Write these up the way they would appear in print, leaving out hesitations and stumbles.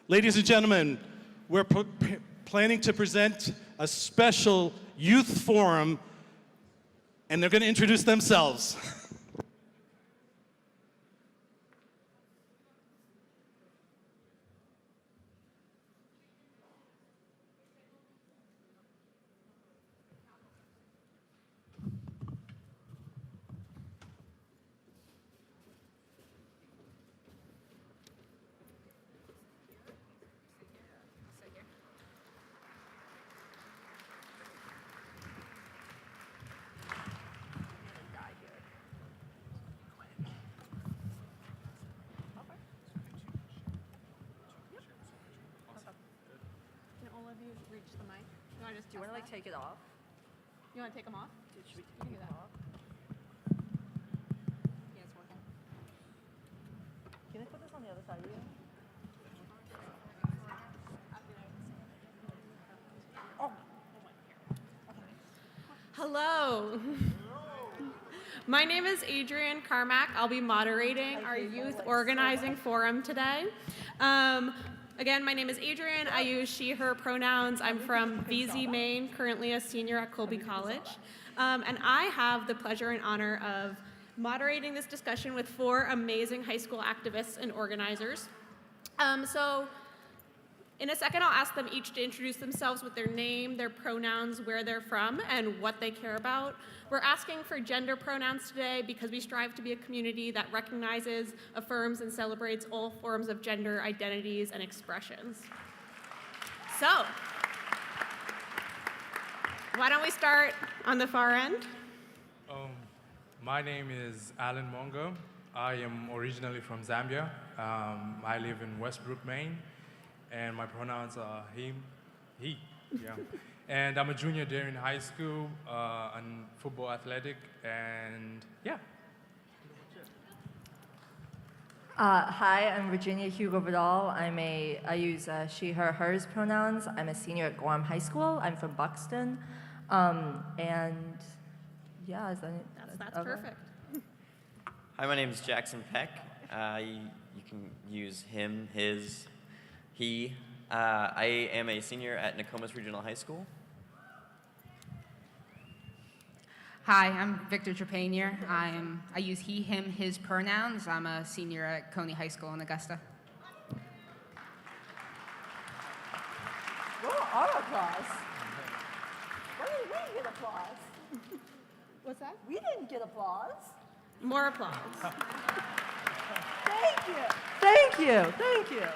Ladies and gentlemen, we're planning to present a special youth forum, and they're going to introduce themselves. Do you want to like take it off? You want to take them off? Should we take it off? Yeah, it's working. Can I put this on the other side of you? Hello. My name is Adrienne Carmack. I'll be moderating our youth organizing forum today. Again, my name is Adrienne. I use she, her pronouns. I'm from VZ, Maine, currently a senior at Colby College. And I have the pleasure and honor of moderating this discussion with 4 amazing high school activists and organizers. So in a second, I'll ask them each to introduce themselves with their name, their pronouns, where they're from, and what they care about. We're asking for gender pronouns today because we strive to be a community that recognizes, affirms, and celebrates all forms of gender identities and expressions. So, why don't we start on the far end? My name is Alan Mongo. I am originally from Zambia. I live in Westbrook, Maine. And my pronouns are him, he, yeah. And I'm a junior there in high school, on football athletic, and yeah. Hi, I'm Virginia Hugo Vidal. I use she, her, hers pronouns. I'm a senior at Guam High School. I'm from Buxton. And yeah, is that it? That's okay. perfect. Hi, my name is Jackson Peck. You can use him, his, he. I am a senior at Nokomis Regional High School. Hi, I'm Victor Trepanier. I use he, him, his pronouns. I'm a senior at Coney High School in Augusta. What our applause? We didn't get applause. What's that? We didn't get applause. More applause. Thank you. Thank you. Thank you.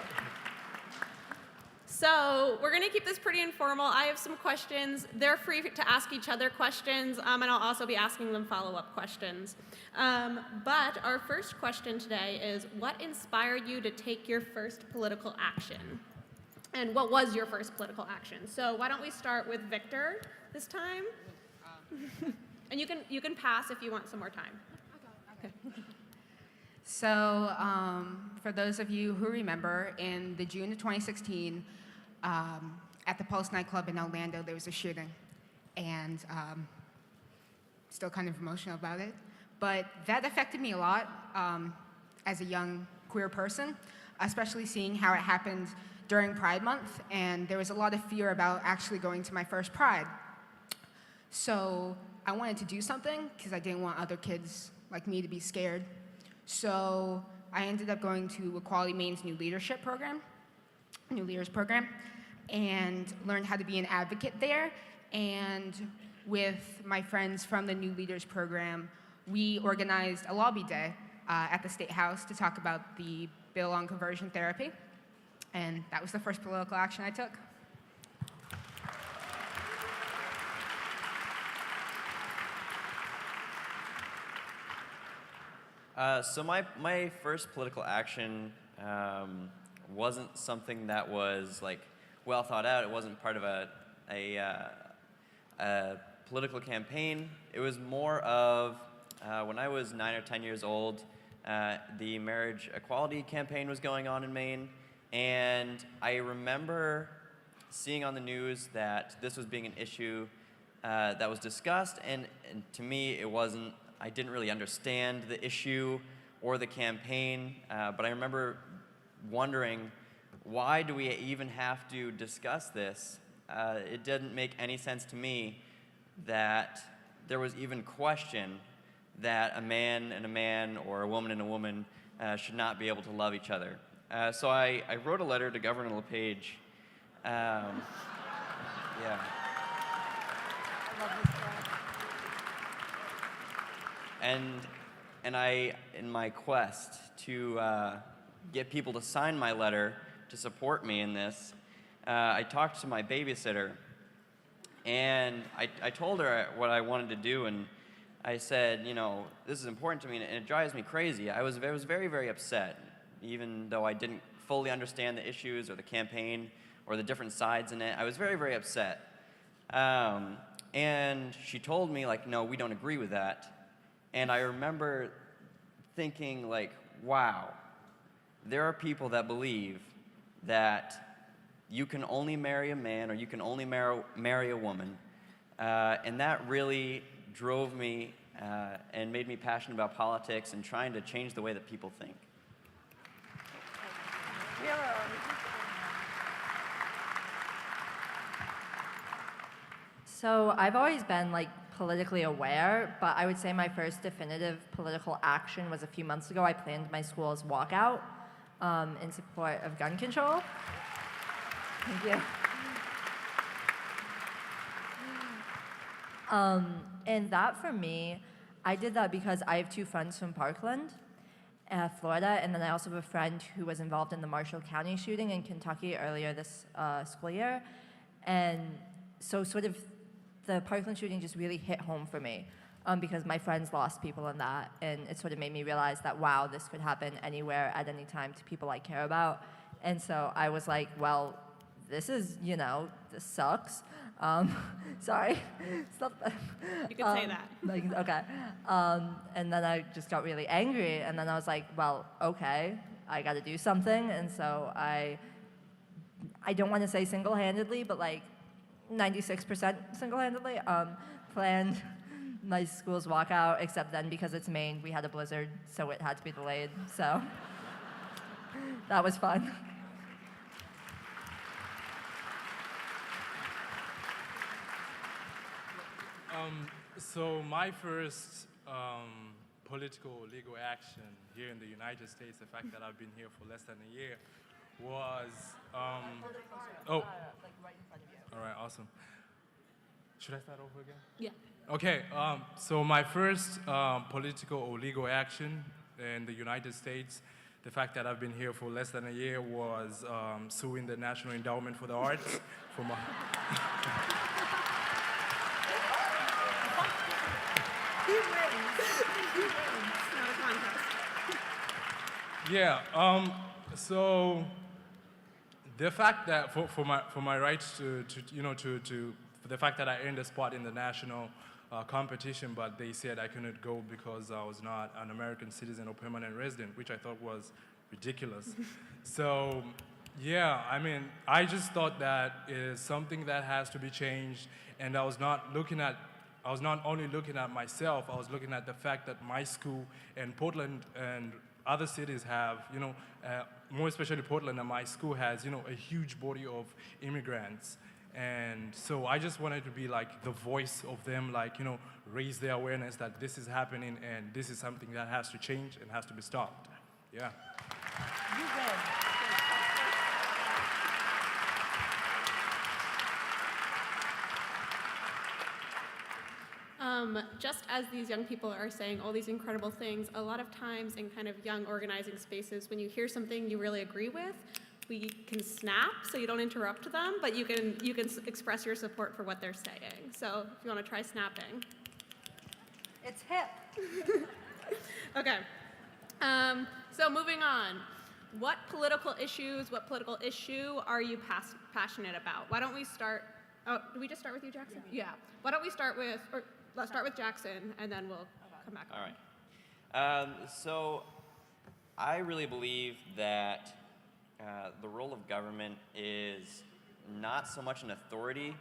So we're going to keep this pretty informal. I have some questions. They're free to ask each other questions, and I'll also be asking them follow-up questions. But our first question today is, what inspired you to take your first political action? And what was your first political action? So why don't we start with Victor this time? And you can pass if you want some more time. Okay. So for those of you who remember, in the June of 2016, at the Pulse nightclub in Orlando, there was a shooting. And still kind of emotional about it. But that affected me a lot as a young queer person, especially seeing how it happened during Pride Month. And there was a lot of fear about actually going to my first Pride. So I wanted to do something because I didn't want other kids like me to be scared. So I ended up going to Equality Maine's New Leaders Program, and learned how to be an advocate there. And with my friends from the New Leaders Program, we organized a lobby day at the State House to talk about the bill on conversion therapy. And that was the first political action I took. So my first political action wasn't something that was like well thought out. It wasn't part of a political campaign. It was more of when I was 9 or 10 years old, the marriage equality campaign was going on in Maine, and I remember seeing on the news that this was being an issue that was discussed, and to me it wasn't. I didn't really understand the issue or the campaign, but I remember wondering why do we even have to discuss this? It didn't make any sense to me that there was even question that a man and a man or a woman and a woman should not be able to love each other. So I wrote a letter to Governor LePage. Yeah. And I, in my quest to get people to sign my letter to support me in this, I talked to my babysitter, and I told her what I wanted to do, and I said, you know, this is important to me, and it drives me crazy. I was very, very upset, even though I didn't fully understand the issues or the campaign or the different sides in it. I was very, very upset. And she told me, like, no, we don't agree with that. And I remember thinking, like, wow, there are people that believe that you can only marry a man or you can only marry a woman. And that really drove me and made me passionate about politics and trying to change the way that people think. So I've always been like politically aware, but I would say my first definitive political action was a few months ago. I planned my school's walkout in support of gun control. Thank you. And that for me, I did that because I have two friends from Parkland, Florida, and then I also have a friend who was involved in the Marshall County shooting in Kentucky earlier this school year. And so sort of the Parkland shooting just really hit home for me because my friends lost people in that, and it sort of made me realize that, wow, this could happen anywhere at any time to people I care about. And so I was like, well, this is, you know, this sucks. Sorry. You can say that. Like, okay. And then I just got really angry, and then I was like, well, okay, I got to do something. And so I don't want to say single-handedly, but like 96% single-handedly planned my school's walkout, except then because it's Maine, we had a blizzard, so it had to be delayed. So that was fun. So my first political legal action here in the United States, the fact that I've been here for less than a year, was all right, awesome. Should I start over again? Yeah. Okay, so my first political or legal action in the United States, the fact that I've been here for less than a year, was suing the National Endowment for the Arts for my... Yeah, so the fact that for my rights to the fact that I earned a spot in the national competition, but they said I couldn't go because I was not an American citizen or permanent resident, which I thought was ridiculous. So, yeah, I mean, I just thought that is something that has to be changed, and I was not only looking at myself, I was looking at the fact that my school and Portland and other cities have, more especially Portland, and my school has, a huge body of immigrants. And so I just wanted to be like the voice of them, like, raise their awareness that this is happening and this is something that has to change and has to be stopped. Yeah. You win. Just as these young people are saying all these incredible things, a lot of times in kind of young organizing spaces, when you hear something you really agree with, we can snap so you don't interrupt them, but you can express your support for what they're saying. So if you want to try snapping. It's hip. Okay. So moving on. What political issue are you passionate about? Why don't we start, did we just start with you, Jackson? Yeah. Why don't we start with, let's start with Jackson, and then we'll come back. All right. So I really believe that the role of government is not so much an authority.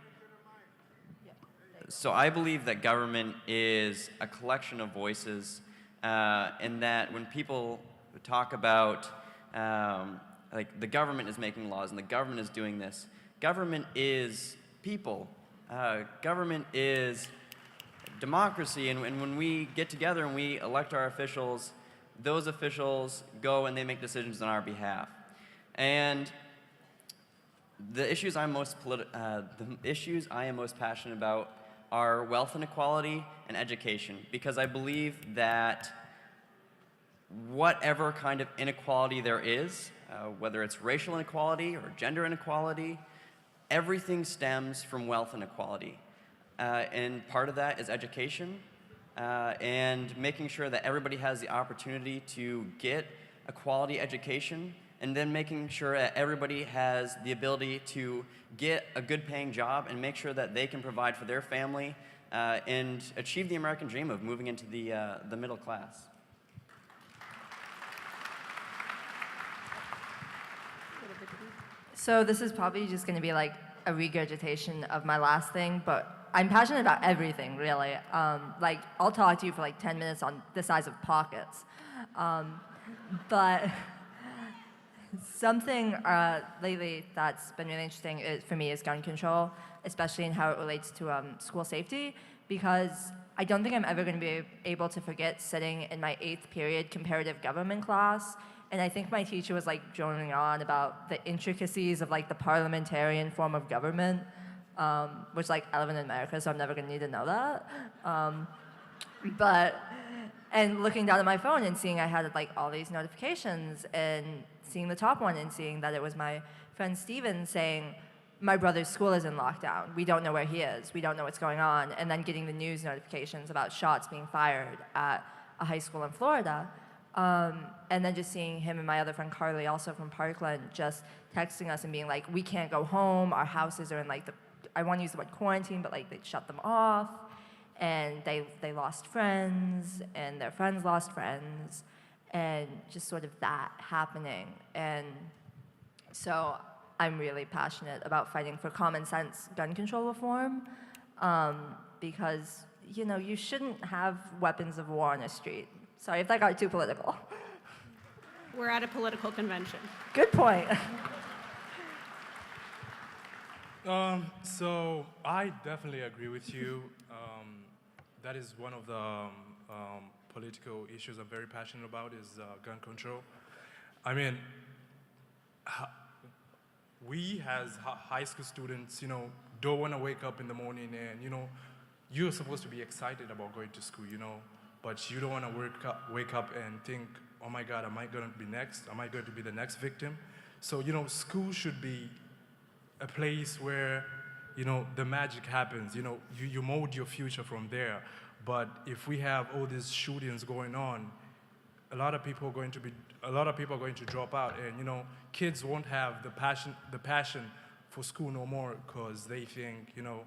So I believe that government is a collection of voices, and that when people talk about like the government is making laws and the government is doing this. Government is people. Government is democracy, and when we get together and we elect our officials, those officials go and they make decisions on our behalf. And the issues I am most passionate about are wealth inequality and education, because I believe that whatever kind of inequality there is, whether it's racial inequality or gender inequality, everything stems from wealth inequality. And part of that is education and making sure that everybody has the opportunity to get a quality education, and then making sure that everybody has the ability to get a good paying job and make sure that they can provide for their family and achieve the American dream of moving into the middle class. So this is probably just going to be like a regurgitation of my last thing, but I'm passionate about everything, really. Like, I'll talk to you for like 10 minutes on the size of pockets. But something lately that's been really interesting for me is gun control, especially in how it relates to school safety, because I don't think I'm ever going to be able to forget sitting in my 8th period comparative government class, and I think my teacher was like droning on about the intricacies of like the parliamentarian form of government, which like I live in America, so I'm never going to need to know that. And looking down at my phone and seeing I had like all these notifications, and seeing the top one and seeing that it was my friend Steven saying, my brother's school is in lockdown. We don't know where he is. We don't know what's going on. And then getting the news notifications about shots being fired at a high school in Florida. And then just seeing him and my other friend Carly, also from Parkland, just texting us and being like, we can't go home. Our houses are in like I want to use the word quarantine, but like they shut them off. And they lost friends, and their friends lost friends, and just sort of that happening. And so I'm really passionate about fighting for common sense gun control reform, because, you know, you shouldn't have weapons of war on a street. Sorry if that got too political. We're at a political convention. Good point. So I definitely agree with you. That is one of the political issues I'm very passionate about, is gun control. I mean, we as high school students, you know, don't want to wake up in the morning and, you know, you're supposed to be excited about going to school, you know, but you don't want to wake up and think, oh my God, am I going to be next? Am I going to be the next victim? So, you know, school should be a place where, you know, the magic happens. You know, you mold your future from there. But if we have all these shootings going on, a lot of people are going to drop out, and, you know, kids won't have the passion for school no more, because they think, you know,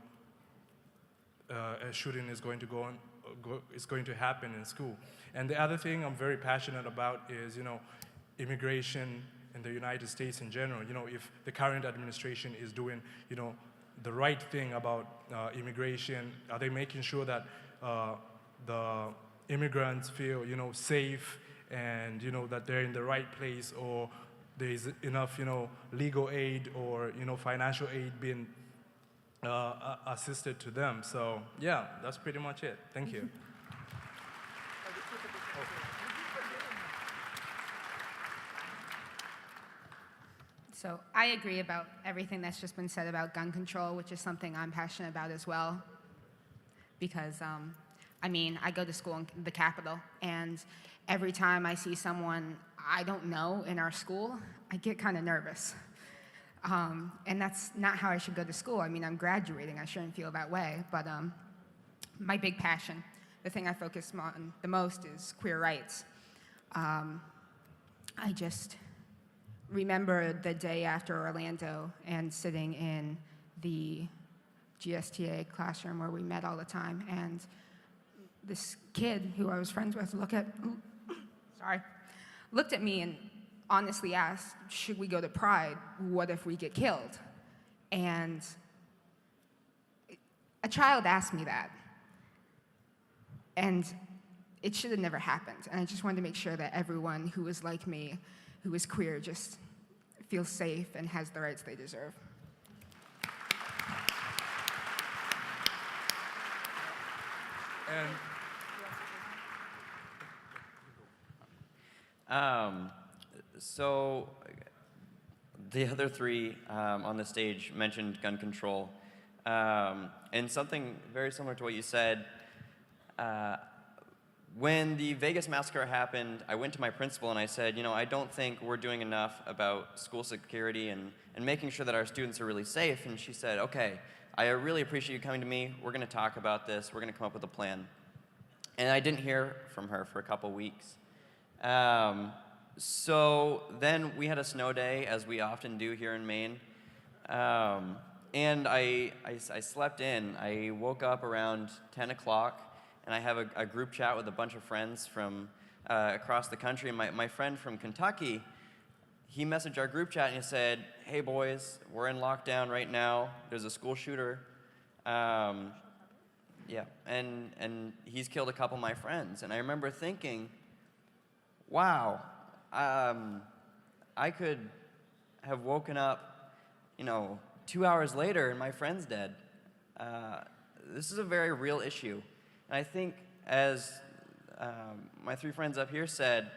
a shooting is going to happen in school. And the other thing I'm very passionate about is, you know, immigration in the United States in general. You know, if the current administration is doing, you know, the right thing about immigration, are they making sure that the immigrants feel, you know, safe, and, you know, that they're in the right place, or there's enough, you know, legal aid or, you know, financial aid being assisted to them. So yeah, that's pretty much it. Thank you. So I agree about everything that's just been said about gun control, which is something I'm passionate about as well. Because, I mean, I go to school in the Capitol, and every time I see someone I don't know in our school, I get kind of nervous. And that's not how I should go to school. I mean, I'm graduating. I shouldn't feel that way. But my big passion, the thing I focus on the most, is queer rights. I just remember the day after Orlando and sitting in the GSTA classroom where we met all the time, and this kid who I was friends with looked at me and honestly asked, should we go to Pride? What if we get killed? And a child asked me that, and it should have never happened. And I just wanted to make sure that everyone who was like me, who was queer, just feels safe and has the rights they deserve. And So the other three on the stage mentioned gun control. And something very similar to what you said, when the Vegas massacre happened, I went to my principal and I said, I don't think we're doing enough about school security and making sure that our students are really safe. And she said, okay, I really appreciate you coming to me. We're going to talk about this. We're going to come up with a plan. And I didn't hear from her for a couple weeks. So then we had a snow day, as we often do here in Maine. And I slept in. I woke up around 10 o'clock, and I have a group chat with a bunch of friends from across the country. And my friend from Kentucky, he messaged our group chat and he said, hey boys, we're in lockdown right now. There's a school shooter. Yeah, and he's killed a couple of my friends. And I remember thinking, wow, I could have woken up, 2 hours later and my friend's dead. This is a very real issue. And I think, as my three friends up here said,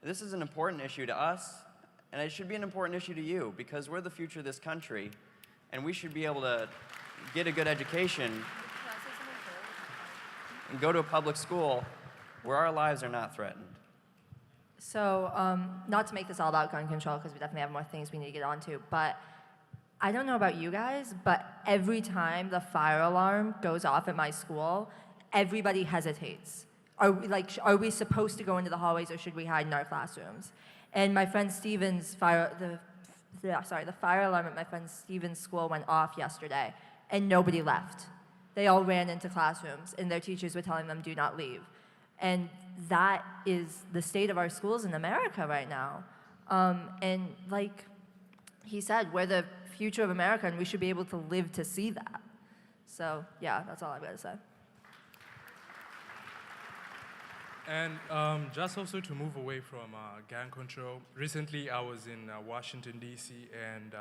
this is an important issue to us, and it should be an important issue to you, because we're the future of this country, and we should be able to get a good education and go to a public school where our lives are not threatened. So, not to make this all about gun control, because we definitely have more things we need to get onto, but I don't know about you guys, but every time the fire alarm goes off at my school, everybody hesitates. Are we supposed to go into the hallways, or should we hide in our classrooms? And my friend Steven's the fire alarm at my friend Steven's school went off yesterday, and nobody left. They all ran into classrooms, and their teachers were telling them, do not leave. And that is the state of our schools in America right now. And like he said, we're the future of America, and we should be able to live to see that. So yeah, that's all I've got to say. And just also to move away from gun control, recently I was in Washington D.C. and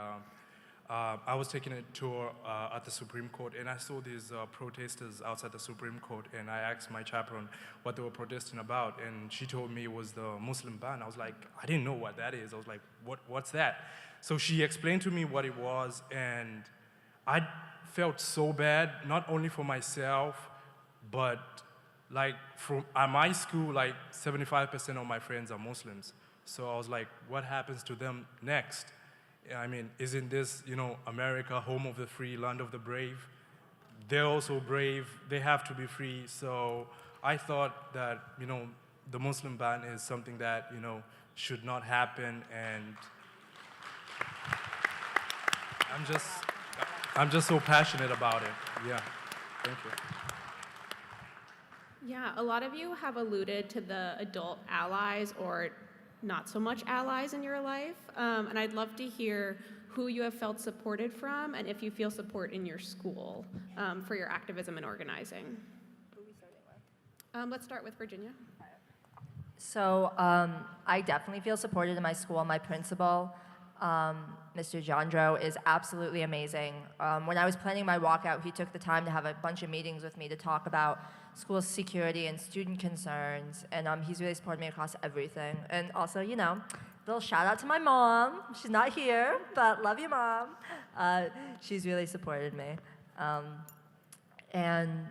I was taking a tour at the Supreme Court, and I saw these protesters outside the Supreme Court, and I asked my chaperone what they were protesting about, and she told me it was the Muslim ban. I was like, I didn't know what that is. I was like, what's that? So she explained to me what it was, and I felt so bad, not only for myself, but like at my school, like 75% of my friends are Muslims. So I was like, what happens to them next? I mean, isn't this, America, home of the free, land of the brave? They're also brave. They have to be free. So I thought that, the Muslim ban is something that, should not happen. And I'm just so passionate about it. Yeah, thank you. Yeah, a lot of you have alluded to the adult allies or not so much allies in your life, and I'd love to hear who you have felt supported from and if you feel support in your school for your activism and organizing. Who are we starting with? Let's start with Virginia. So I definitely feel supported in my school. My principal, Mr. Jandro, is absolutely amazing. When I was planning my walkout, he took the time to have a bunch of meetings with me to talk about school security and student concerns, and he's really supported me across everything. And also, little shout out to my mom. She's not here, but love you, Mom. She's really supported me. And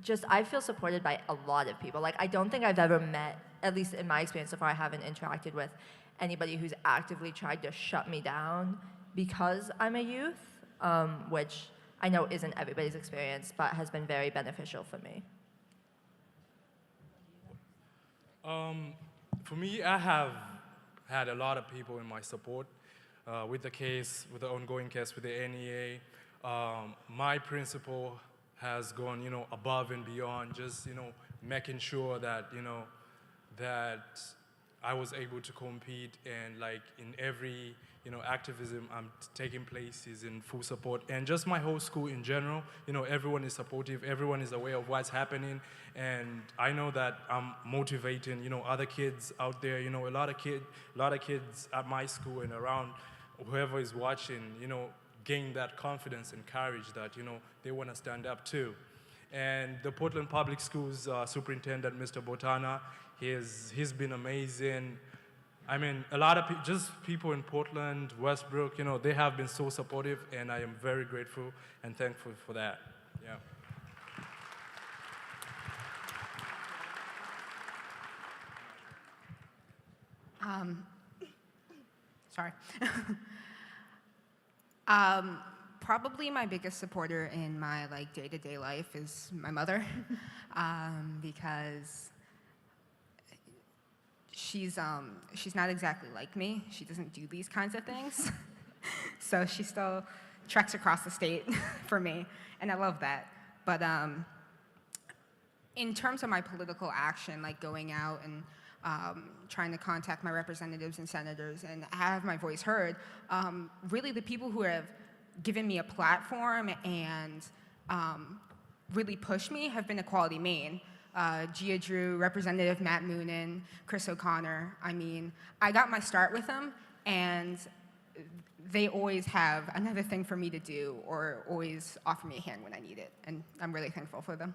just, I feel supported by a lot of people. Like, I don't think I've ever met, at least in my experience so far, I haven't interacted with anybody who's actively tried to shut me down because I'm a youth, which I know isn't everybody's experience, but has been very beneficial for me. For me, I have had a lot of people in my support with the ongoing case with the NEA. My principal has gone, above and beyond, just, making sure that, that I was able to compete, and like in every, activism I'm taking place is in full support. And just my whole school in general, everyone is supportive, everyone is aware of what's happening, and I know that I'm motivating, other kids out there, a lot of kids at my school and around whoever is watching, gain that confidence and courage that, they want to stand up too. And the Portland Public Schools superintendent, Mr. Botana, he's been amazing. I mean, a lot of just people in Portland, Westbrook, they have been so supportive, and I am very grateful and thankful for that. Yeah. Sorry. Probably my biggest supporter in my day-to-day life is my mother, because she's not exactly like me. She doesn't do these kinds of things, so she still treks across the state for me, and I love that. But in terms of my political action, like going out and trying to contact my representatives and senators and have my voice heard, really the people who have given me a platform and really pushed me have been Equality Maine. Gia Drew, Representative Matt Moonen, Chris O'Connor. I mean, I got my start with them, and they always have another thing for me to do or always offer me a hand when I need it, and I'm really thankful for them.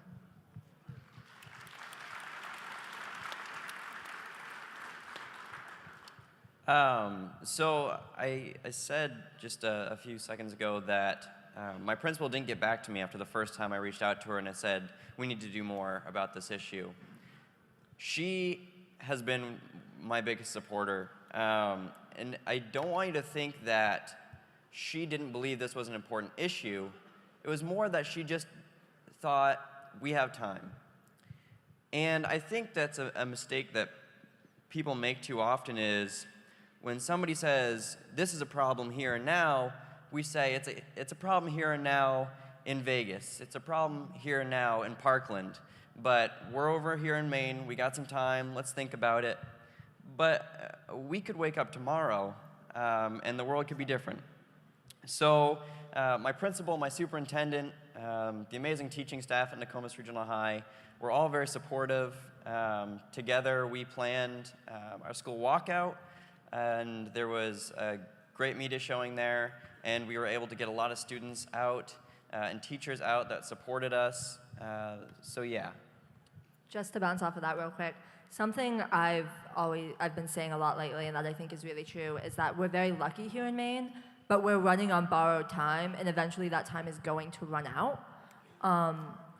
So I said just a few seconds ago that my principal didn't get back to me after the first time I reached out to her and I said, we need to do more about this issue. She has been my biggest supporter, and I don't want you to think that she didn't believe this was an important issue. It was more that she just thought, we have time. And I think that's a mistake that people make too often is, when somebody says, this is a problem here and now, we say it's a problem here and now in Vegas. It's a problem here and now in Parkland. But we're over here in Maine. We got some time. Let's think about it. But we could wake up tomorrow, and the world could be different. So my principal, my superintendent, the amazing teaching staff at Nokomis Regional High, we're all very supportive. Together, we planned our school walkout. And there was a great media showing there, and we were able to get a lot of students out and teachers out that supported us. So yeah. Just to bounce off of that real quick, something I've been saying a lot lately, and that I think is really true, is that we're very lucky here in Maine, but we're running on borrowed time, and eventually that time is going to run out,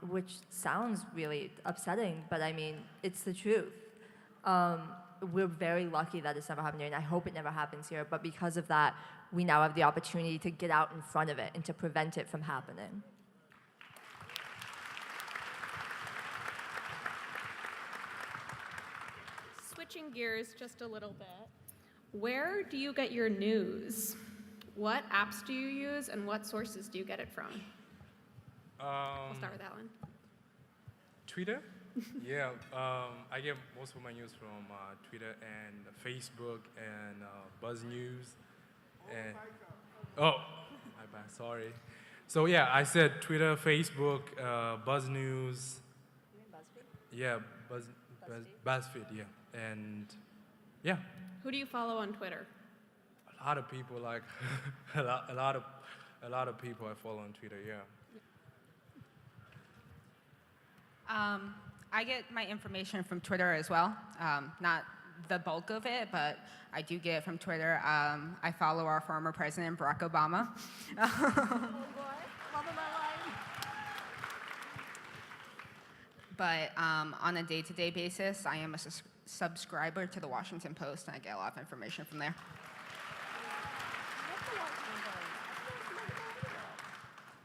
which sounds really upsetting, but I mean, it's the truth. We're very lucky that it's never happened here, and I hope it never happens here, but because of that, we now have the opportunity to get out in front of it and to prevent it from happening. Switching gears just a little bit, where do you get your news? What apps do you use, and what sources do you get it from? We'll start with that one. Twitter? Yeah, I get most of my news from Twitter and Facebook and Buzz News. And oh, my bad, sorry. So yeah, I said Twitter, Facebook, Buzz News. You mean BuzzFeed? Yeah, BuzzFeed, yeah, and yeah. Who do you follow on Twitter? A lot of people, like a lot of people I follow on Twitter. Yeah. I get my information from Twitter as well. Not the bulk of it, but I do get it from Twitter. I follow our former president, Barack Obama. But on a day-to-day basis, I am a subscriber to the Washington Post, and I get a lot of information from there.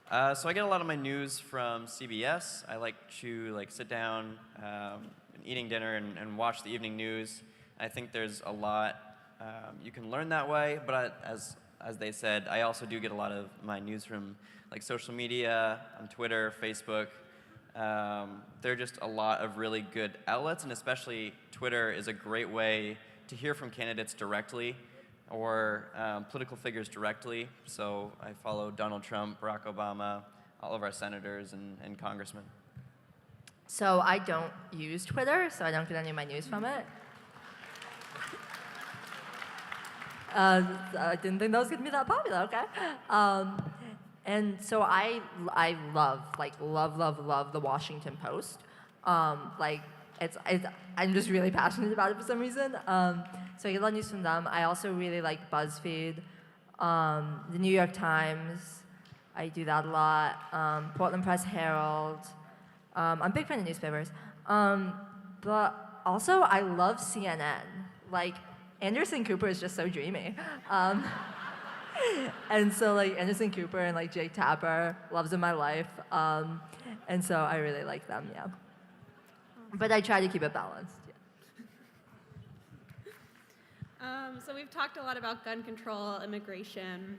So I get a lot of my news from CBS. I like to sit down and eating dinner and watch the evening news. I think there's a lot you can learn that way, but as they said, I also do get a lot of my news from social media, on Twitter, Facebook. There are just a lot of really good outlets, and especially Twitter is a great way to hear from candidates directly or political figures directly. So I follow Donald Trump, Barack Obama, all of our senators and congressmen. So I don't use Twitter, so I don't get any of my news from it. I didn't think that was gonna be that popular. Okay. And so I love, love the Washington Post. Like I'm just really passionate about it for some reason. So I get a lot of news from them. I also really like BuzzFeed, the New York Times. I do that a lot. Portland Press Herald. I'm a big fan of newspapers. But also I love CNN. Like Anderson Cooper is just so dreamy. And so like Anderson Cooper and like Jake Tapper, loves of my life. And so I really like them, yeah. But I try to keep it balanced. Yeah. So we've talked a lot about gun control, immigration.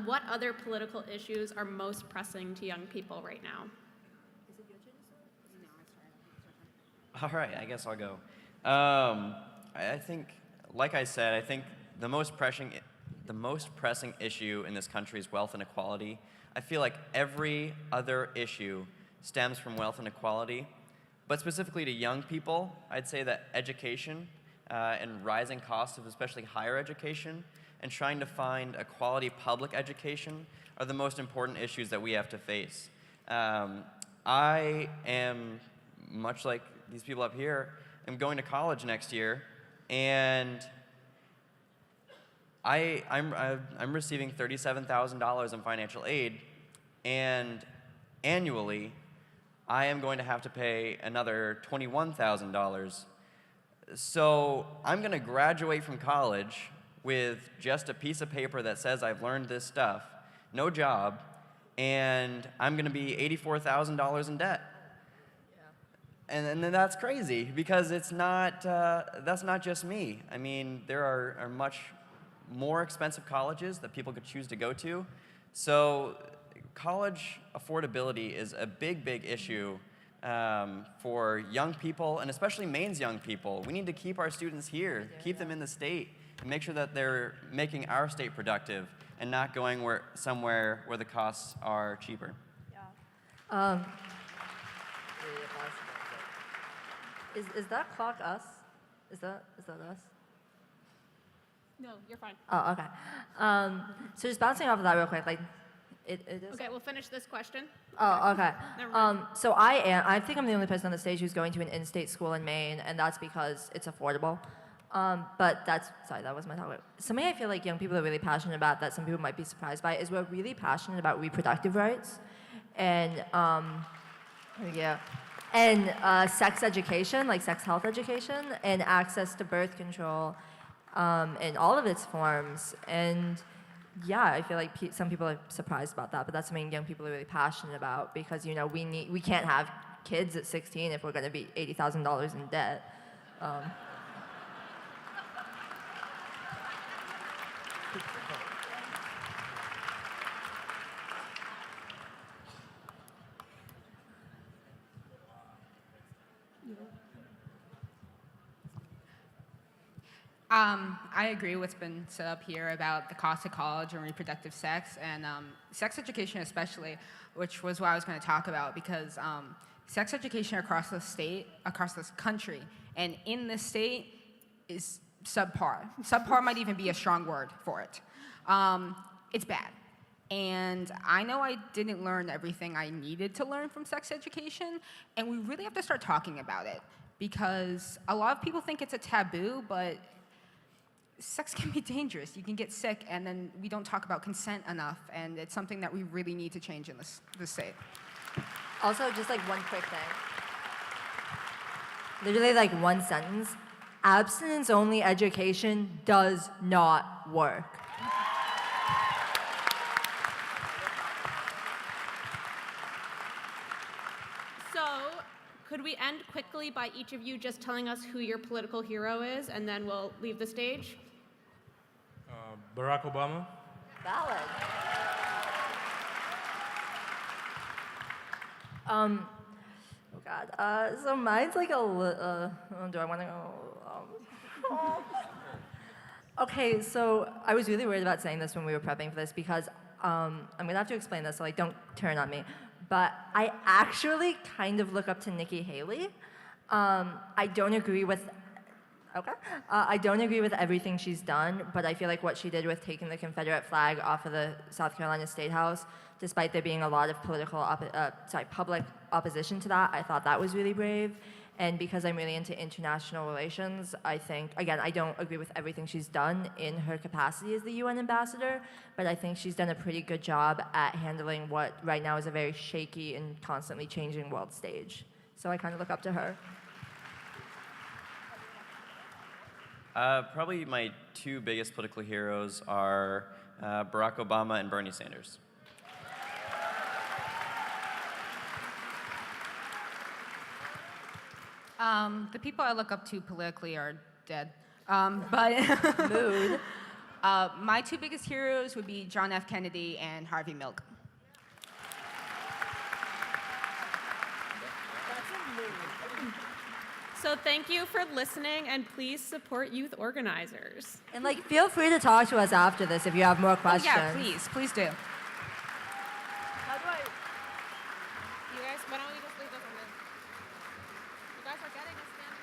What other political issues are most pressing to young people right now? All right, I guess I'll go. I think, like I said, I think the most pressing issue in this country is wealth inequality. I feel like every other issue stems from wealth inequality, but specifically to young people, I'd say that education and rising costs of especially higher education and trying to find a quality public education are the most important issues that we have to face. I am, much like these people up here, am going to college next year, and I'm receiving $37,000 in financial aid, and annually, I am going to have to pay another $21,000. So I'm going to graduate from college with just a piece of paper that says I've learned this stuff, no job, and I'm going to be $84,000 in debt. And then that's crazy because it's not, that's not just me. I mean, there are much more expensive colleges that people could choose to go to. So college affordability is a big, big issue for young people, and especially Maine's young people. We need to keep our students here, keep them in the state, and make sure that they're making our state productive and not going somewhere where the costs are cheaper. Yeah. Is that clock us? Is that us? No, you're fine. Oh, okay. So just bouncing off of that real quick, like, it is. Okay, we'll finish this question. Oh, okay. Never mind. So I think I'm the only person on the stage who's going to an in-state school in Maine, and that's because it's affordable. But sorry, that was my topic. Something I feel like young people are really passionate about that some people might be surprised by is we're really passionate about reproductive rights and, sex education, like sex health education, and access to birth control in all of its forms. And yeah, I feel like some people are surprised about that, but that's something young people are really passionate about because, you know, we can't have kids at 16 if we're going to be $80,000 in debt. I agree with what's been said up here about the cost of college and reproductive sex, and sex education especially, which was what I was going to talk about, because sex education across the state, across this country, and in this state is subpar. Subpar might even be a strong word for it. It's bad. And I know I didn't learn everything I needed to learn from sex education, and we really have to start talking about it, because a lot of people think it's a taboo, but sex can be dangerous. You can get sick, and then we don't talk about consent enough, and it's something that we really need to change in this state. Also, just like one quick thing. Literally like one sentence. Abstinence-only education does not work. So, could we end quickly by each of you just telling us who your political hero is, and then we'll leave the stage? Barack Obama. Valid. Oh God. So mine's like do I want to go? Okay, so I was really worried about saying this when we were prepping for this because I'm gonna have to explain this, so like don't turn on me. But I actually kind of look up to Nikki Haley. I don't agree with Okay. I don't agree with everything she's done, but I feel like what she did with taking the Confederate flag off of the South Carolina State House, despite there being a lot of public opposition to that, I thought that was really brave. And because I'm really into international relations, I think, again, I don't agree with everything she's done in her capacity as the UN ambassador, but I think she's done a pretty good job at handling what right now is a very shaky and constantly changing world stage. So I kind of look up to her. Probably my two biggest political heroes are Barack Obama and Bernie Sanders. The people I look up to politically are dead. But Mood. my two biggest heroes would be John F. Kennedy and Harvey Milk. So thank you for listening, and please support youth organizers. And like, feel free to talk to us after this if you have more questions. Yeah, please do. How do I? You guys, why don't we just leave this on this? You guys are getting a stand.